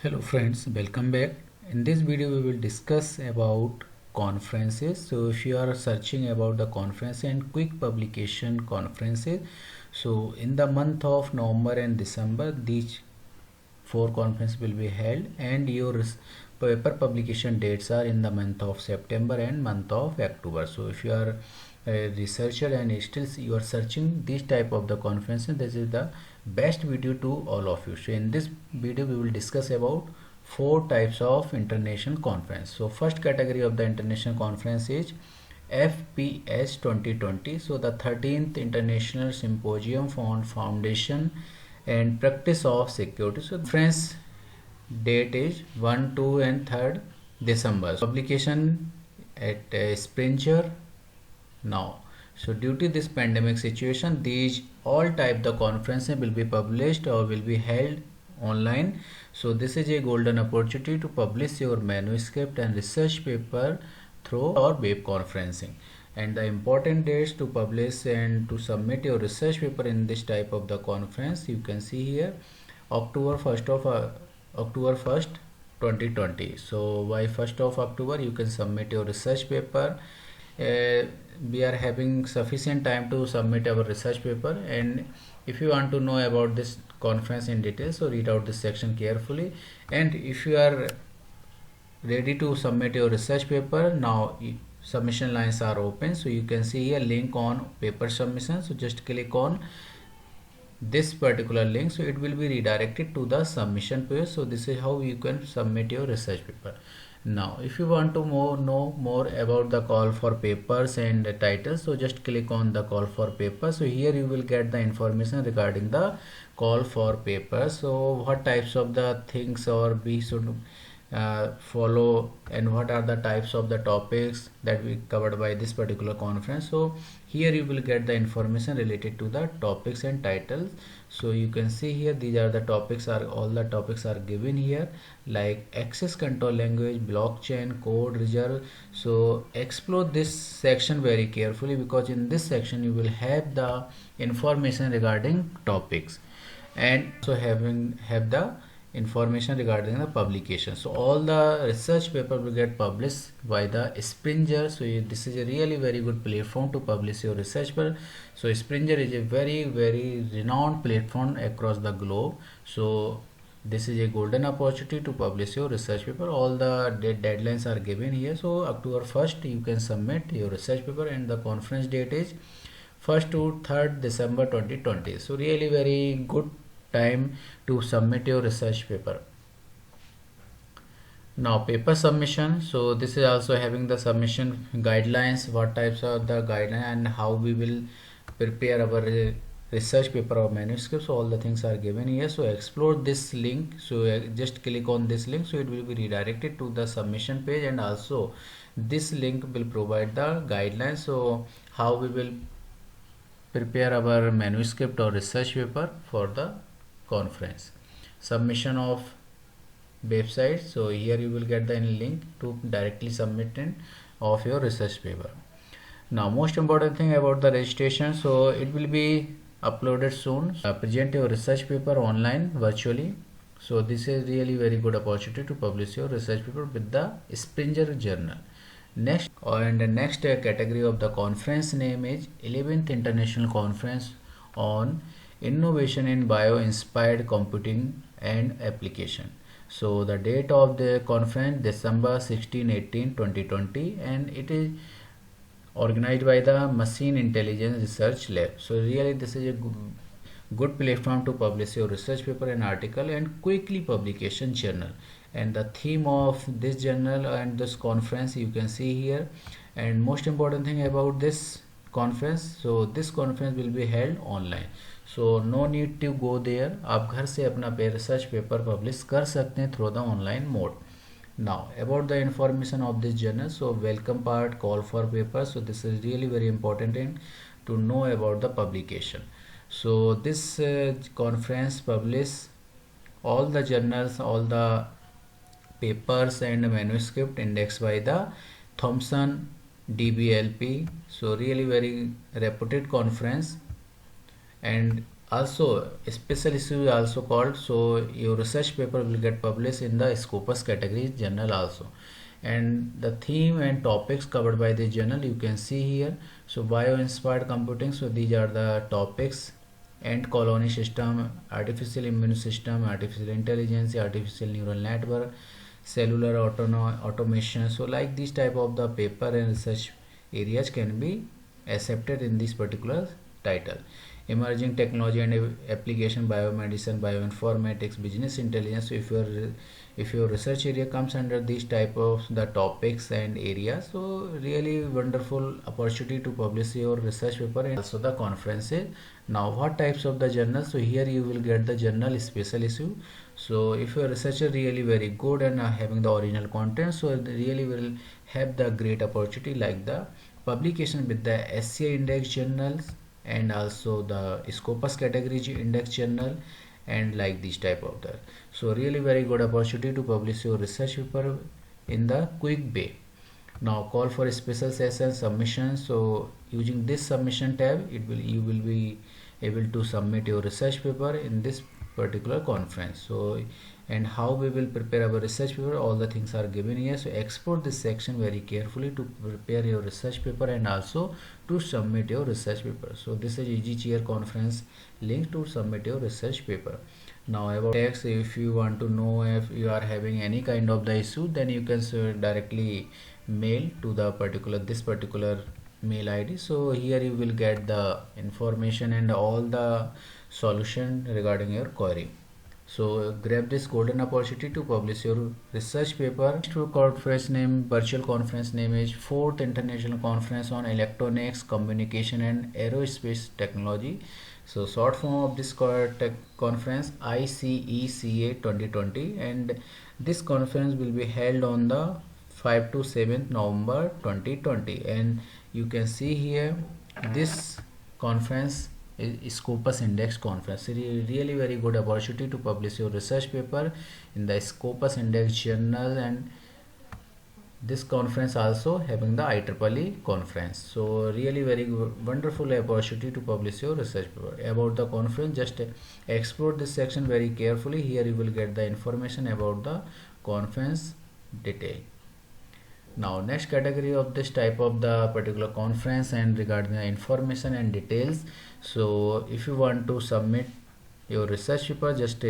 Hello friends, welcome back. In this video we will discuss about conferences. So if you are searching about the conference and quick publication conferences, so in the month of November and December these four conferences will be held, and your paper publication dates are in the month of September and month of October. So if you are a researcher and still you are searching this type of the conferences, this is the best video to all of you. So in this video we will discuss about four types of international conference. So first category of the international conference is FPS 2020. So the 13th International Symposium on Foundation and Practice of Security. So conference date is 1, 2 and 3rd December. Publication at Springer now. So due to this pandemic situation, these all type the conferences will be published or will be held online. So this is a golden opportunity to publish your manuscript and research paper through or web conferencing. And the important dates to publish and to submit your research paper in this type of the conference, you can see here October 1st 2020. So by 1st of October you can submit your research paper. We are having sufficient time to submit our research paper, and if you want to know about this conference in detail, so read out this section carefully. And if you are ready to submit your research paper, now submission lines are open. So you can see here link on paper submission, so just click on this particular link, so it will be redirected to the submission page. So this is how you can submit your research paper. Now if you want to know more about the call for papers and the titles, so just click on the call for papers. So here you will get the information regarding the call for papers. So what types of the things or we should follow, and what are the types of the topics that we covered by this particular conference. So here you will get the information related to the topics and titles. So you can see here these are the topics, are all the topics are given here, like access control language, blockchain, code reserve. So explore this section very carefully, because in this section you will have the information regarding topics, and so have the information regarding the publication. So all the research paper will get published by the Springer. So this is a really very good platform to publish your research paper. So Springer is a very renowned platform across the globe. So this is a golden opportunity to publish your research paper. All the deadlines are given here. So October 1st you can submit your research paper, and the conference date is 1st to 3rd December 2020. So really very good time to submit your research paper. Now paper submission. So this is also having the submission guidelines, what types of the guideline and how we will prepare our research paper or manuscript. So all the things are given here. So explore this link. So just click on this link, so it will be redirected to the submission page, and also this link will provide the guidelines, so how we will prepare our manuscript or research paper for the conference. Submission of website. So here you will get the link to directly submitting of your research paper. Now most important thing about the registration, so it will be uploaded soon. Present your research paper online virtually. So this is really very good opportunity to publish your research paper with the Springer journal. Next category of the conference name is 11th International Conference on Innovation in Bio-Inspired Computing and Application. So the date of the conference December 16-18 2020, and it is organized by the Machine Intelligence Research Lab. So really this is a good platform to publish your research paper and article and quickly publication journal. And the theme of this journal and this conference you can see here. And most important thing about this conference, so this conference will be held online. So no need to go there. आप घर से अपना research paper publish कर सकते हैं through the online mode. Now about the information of this journal. So welcome part, call for paper. So this is really very important to know about the publication. So this conference publish all the journals, all the papers and manuscript indexed by the Thomson DBLP. So really very reputed conference, and Also, a special issue is also called, so your research paper will get published in the Scopus category journal also. And the theme and topics covered by the journal you can see here. So bio-inspired computing, so these are the topics: ant colony system, artificial immune system, artificial intelligence, artificial neural network, cellular automation. So like this type of the paper and research areas can be accepted in this particular title. Emerging technology and application: biomedicine, bioinformatics, business intelligence. So if your research area comes under these type of the topics and areas, so really wonderful opportunity to publish your research paper. And also the conferences. Now what types of the journals? So here you will get the journal special issue. So if your researcher really very good and having the original content, so really will have the great opportunity like the publication with the SCI index journals and also the Scopus category index journal, and like this type of that. So really very good opportunity to publish your research paper in the quick way. Now call for a special session submission. So using this submission tab, you will be able to submit your research paper in this particular conference. So and how we will prepare our research paper, all the things are given here. So explore this section very carefully to prepare your research paper and also to submit your research paper. So this is EasyChair conference link to submit your research paper. Now about text, if you want to know if you are having any kind of the issue, then you can directly mail to the this particular mail ID. So here you will get the information and all the solution regarding your query. So grab this golden opportunity to publish your research paper. Next conference name, virtual conference name is 4th International Conference on Electronics, Communication and Aerospace Technology. So short form of this conference, ICECA 2020, and this conference will be held on the 5 to 7th November 2020. And you can see here this conference Scopus Index Conference. Really very good opportunity to publish your research paper in the Scopus Index journal, and this conference also having the IEEE conference. So really very good, wonderful opportunity to publish your research paper. About the conference, just explore this section very carefully. Here you will get the information about the conference detail. Now next category of this type of the particular conference and regarding the information and details. So if you want to submit your research paper, just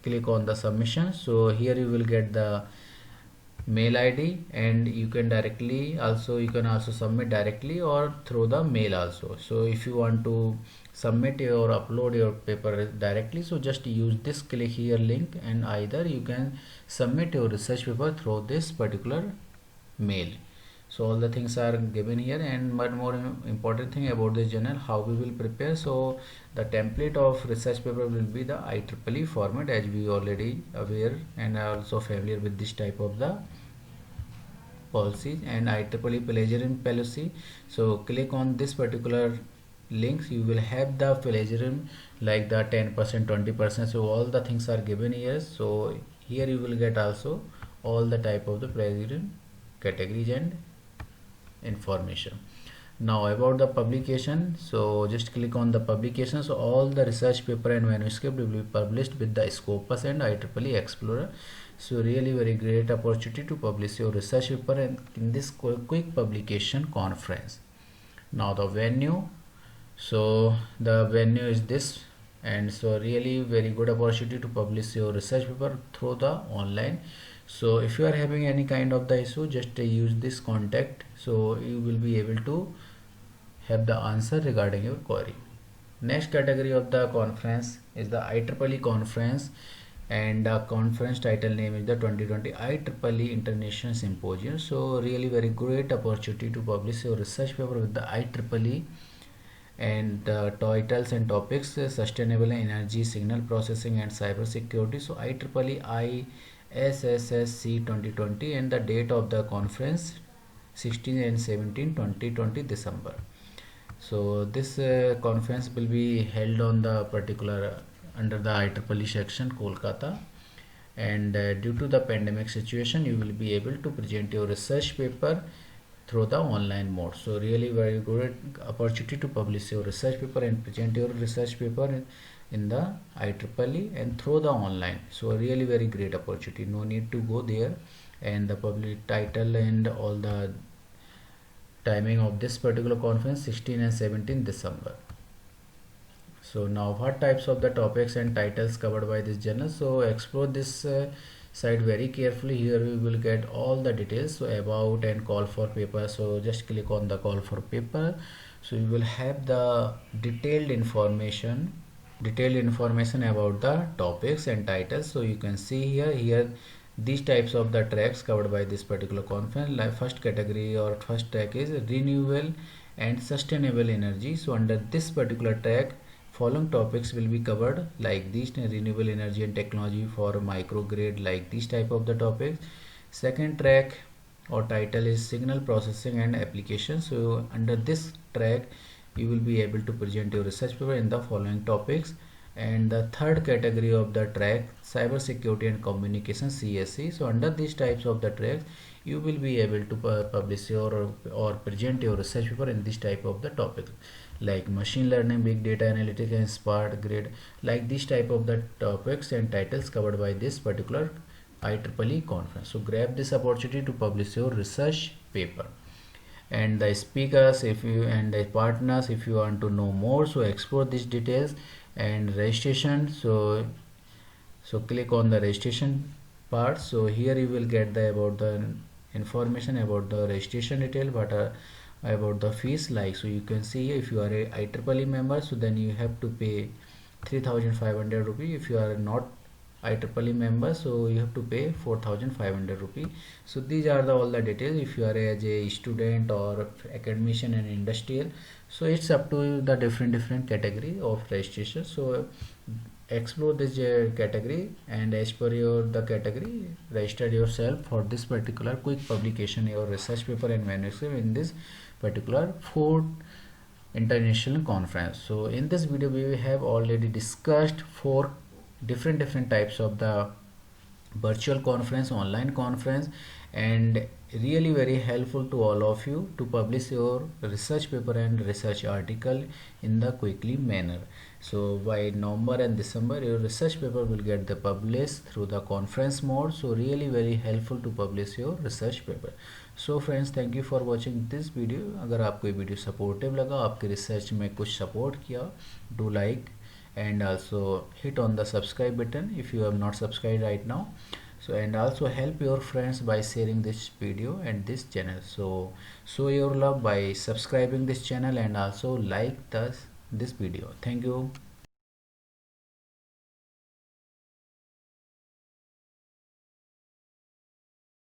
click on the submission. So here you will get the mail ID, and you can also submit directly or through the mail also. So if you want to submit or upload your paper directly, so just use this click here link, and either you can submit your research paper through this particular mail. So all the things are given here. And one more important thing about this journal, how we will prepare. So the template of research paper will be the IEEE format, as we already aware and are also familiar with this type of the policies, and IEEE plagiarism policy. So click on this particular links, you will have the plagiarism like the 10%, 20%. So all the things are given here. So here you will get also all the type of the plagiarism categories and information. Now about the publication, so just click on the publication. So all the research paper and manuscript will be published with the Scopus and IEEE Explorer. So really very great opportunity to publish your research paper and in this quick publication conference. Now the venue, so the venue is this, and so really very good opportunity to publish your research paper through the online. So if you are having any kind of the issue, just use this contact, so you will be able to have the answer regarding your query. Next category of the conference is the IEEE conference, and the conference title name is the 2020 IEEE International Symposium. So really very great opportunity to publish your research paper with the IEEE, and the titles and topics: sustainable energy, signal processing and cyber security. So IEEE ISSC 2020, and the date of the conference 16 and 17 2020 December. So this conference will be held on the particular under the IEEE section, Kolkata, and due to the pandemic situation, you will be able to present your research paper through the online mode. So really very good opportunity to publish your research paper and present your research paper in the IEEE and through the online. So really very great opportunity, no need to go there. And the public title and all the timing of this particular conference 16 and 17 December. So now what types of the topics and titles covered by this journal? So explore this site very carefully. Here we will get all the details, so about and call for paper. So just click on the call for paper. So you will have the detailed information about the topics and titles. So you can see here these types of the tracks covered by this particular conference. Like first category or first track is renewable and sustainable energy. So under this particular track, following topics will be covered, like these: renewable energy and technology for microgrid, like these type of the topics. Second track or title is signal processing and application. So under this track you will be able to present your research paper in the following topics. And the third category of the track, cyber security and communication, CSC. So under these types of the tracks you will be able to publish your or present your research paper in this type of the topic, like machine learning, big data analytics and smart grid, like this type of the topics and titles covered by this particular IEEE conference. So grab this opportunity to publish your research paper. And the speakers, if you and the partners, if you want to know more, so explore these details and registration. So click on the registration part. So here you will get the about the information about the registration detail, but about the fees. Like, so you can see if you are a IEEE member, so then you have to pay 3,500 rupee. If you are not IEEE member, so you have to pay 4,500 rupee. So these are the all the details. If you are as a student or academician and industrial, so it's up to the different category of registration. So explore this category, and as per your the category, register yourself for this particular quick publication your research paper and manuscript in this particular fourth international conference. So in this video we have already discussed four different types of the virtual conference, online conference, and really very helpful to all of you to publish your research paper and research article in the quickly manner. So by November and December your research paper will get the published through the conference mode. So really very helpful to publish your research paper. So friends, thank you for watching this video. अगर आपको ये video supportive लगा, आपके research में कुछ support किया, do like and also hit on the subscribe button if you have not subscribed right now. So and also help your friends by sharing this video and this channel. So show your love by subscribing this channel and also like this video. Thank you.